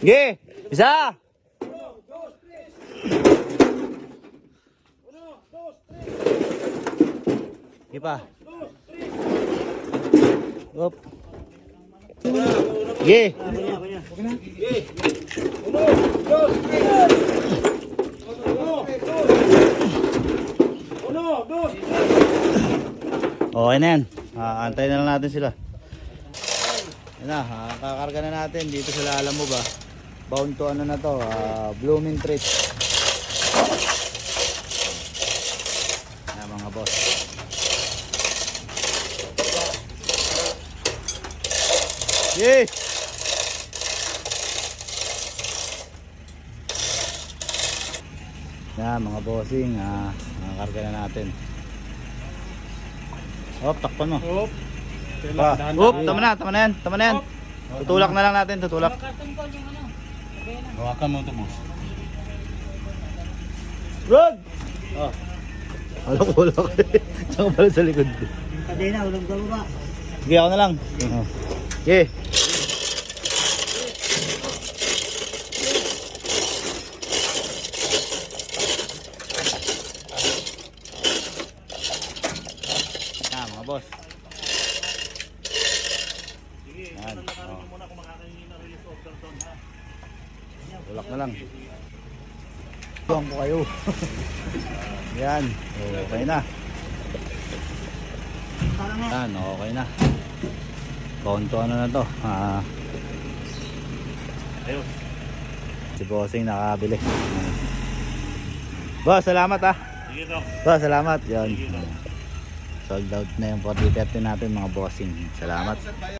Ge! Isa! Ge pa. Up. Ge! Okay na yan. Antayin na lang natin sila. Yan na, kakarga na natin dito sa Lalamove ba. Bound to ano na to, blooming trees. Yan mga boss. Yay! Yan mga bossing, kakarga na natin. Hop, takpan mo. Hop. Tama na yan. Tutulak na lang natin, tutulak. Hawakan mo ito, boss. Rod! Oh. Ulok. Saka pala sa likod. Kadena, ulang ba? Sige, ako na lang. Sige. Mga boss. Yan. Oh. Tulak na lang. Tuwang ko kayo. Yan. Okay na. Yan. Okay na. Bound to ano na to. Ayun. Si Bossing nakabili. Boss, salamat Sige to. Boss, salamat. Yan. Sold out na yung 40-30 natin mga bossing. Salamat.